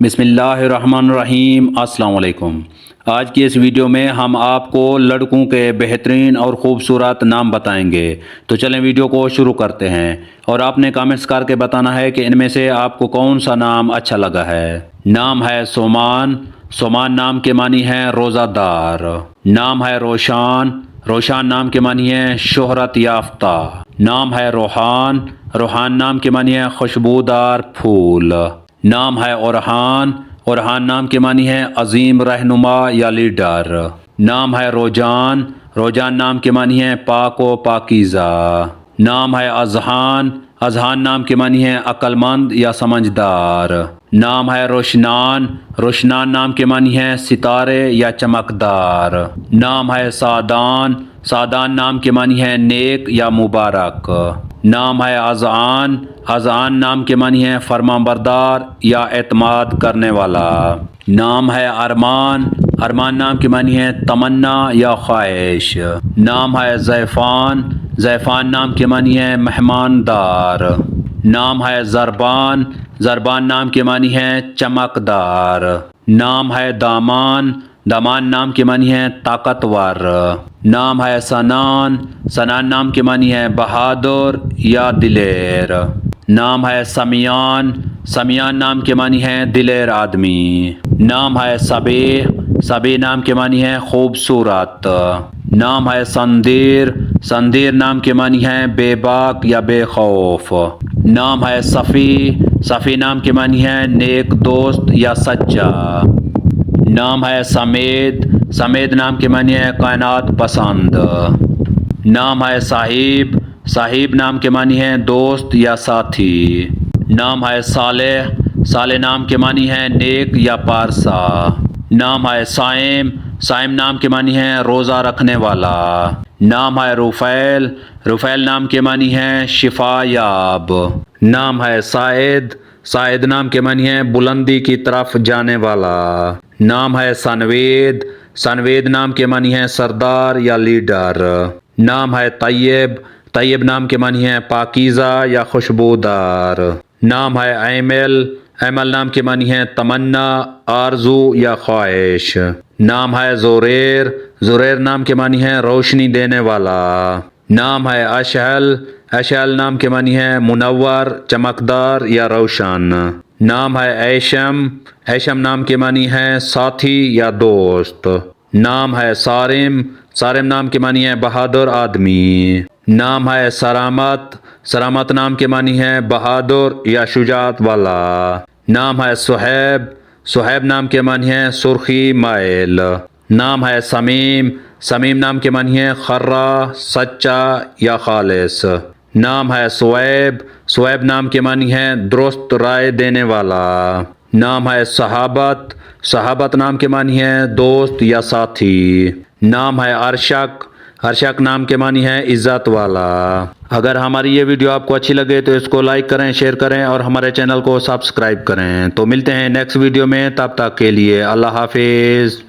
بسم اللہ الرحمن الرحیم۔ السلام علیکم۔ آج کی اس ویڈیو میں ہم آپ کو لڑکوں کے بہترین اور خوبصورت نام بتائیں گے، تو چلیں ویڈیو کو شروع کرتے ہیں، اور آپ نے کامنٹس کر کے بتانا ہے کہ ان میں سے آپ کو کون سا نام اچھا لگا ہے۔ نام ہے سومان۔ سومان نام کے معنی ہے روزہ دار۔ نام ہے روشان۔ روشان نام کے معنی ہے شہرت یافتہ۔ نام ہے روحان۔ روحان نام کے معنی ہے خوشبودار پھول۔ نام ہے اورحان۔ اورحان نام کے معنی ہے عظیم رہنما یا لیڈر۔ نام ہے روجان۔ روجان نام کے معنی ہے پاک و پاکیزہ۔ نام ہے اذہان۔ اذہان نام کے معنی ہے عقل مند یا سمجھدار۔ نام ہے روشنان۔ روشنان نام کے معنی ہے ستارے یا چمکدار۔ نام ہے سعدان۔ سعدان نام کے معنی ہے نیک یا مبارک۔ نام ہے اذعان۔ اذعان نام کے معنی ہے فرمانبردار یا اعتماد کرنے والا۔ نام ہے ارمان۔ ارمان نام کے معنی ہے تمنا یا خواہش۔ نام ہے ضیفان۔ ضیفان نام کے معنی ہے مہماندار۔ نام ہے زربان۔ زربان نام کے معنی ہے چمکدار۔ نام ہے دامان۔ دامان نام کے معنی ہے طاقتور۔ نام ہے سنان۔ سنان نام کے معنی ہے بہادر یا دلیر۔ نام ہے سمیان۔ سمیان نام کے معنی ہے دلیر آدمی۔ نام ہے سبیح۔ سبیح نام کے معنی ہے خوبصورت۔ نام ہے سندیر۔ سندیر نام کے معنی ہے بے باک یا بے خوف۔ نام ہے صفی۔ صفی نام کے معنی ہے نیک دوست یا سچا۔ نام ہے سمید۔ سمید نام کے معنی ہے کائنات پسند۔ نام ہے صاحب۔ صاحب نام کے معنی ہے دوست یا ساتھی۔ نام ہے صالح۔ صالح نام کے معنی ہے نیک یا پارسا۔ نام ہے صائم۔ صائم نام کے معنی ہے روزہ رکھنے والا۔ نام ہے رفیل۔ رفیل نام کے معنی ہے شفا یاب۔ نام ہے سائد۔ سائد نام کے معنی ہے بلندی کی طرف جانے والا۔ نام ہے سنوید۔ سنوید نام کے معنی ہے سردار یا لیڈر۔ نام ہے طیب۔ طیب نام کے معنی ہے پاکیزہ یا خوشبودار۔ نام ہے ایمل۔ ایمل نام کے معنی ہے تمنا، آرزو یا خواہش۔ نام ہے زوریر۔ زوریر نام کے معنی ہے روشنی دینے والا۔ نام ہے اشہل۔ اشہل نام کے معنی ہے منور، چمکدار یا روشن۔ نام ہے ایشم۔ ایشم نام کے معنی ہے ساتھی یا دوست۔ نام ہے صارم۔ صارم نام کے معنی ہے بہادر آدمی۔ نام ہے سرامت۔ سرامت نام کے معنی ہے بہادر یا شجاعت والا۔ نام ہے صہیب۔ صہیب نام کے معنی ہے سرخی مائل۔ نام ہے سمیم۔ سمیم نام کے معنی ہے خرہ، سچا یا خالص۔ نام ہے سویب۔ سویب نام کے معنی ہے درست رائے دینے والا۔ نام ہے صحابت۔ صحابت نام کے معنی ہے دوست یا ساتھی۔ نام ہے ارشک۔ ارشک نام کے معنی ہے عزت والا۔ اگر ہماری یہ ویڈیو آپ کو اچھی لگے تو اس کو لائک کریں، شیئر کریں اور ہمارے چینل کو سبسکرائب کریں۔ تو ملتے ہیں نیکسٹ ویڈیو میں، تب تک کے لیے اللہ حافظ۔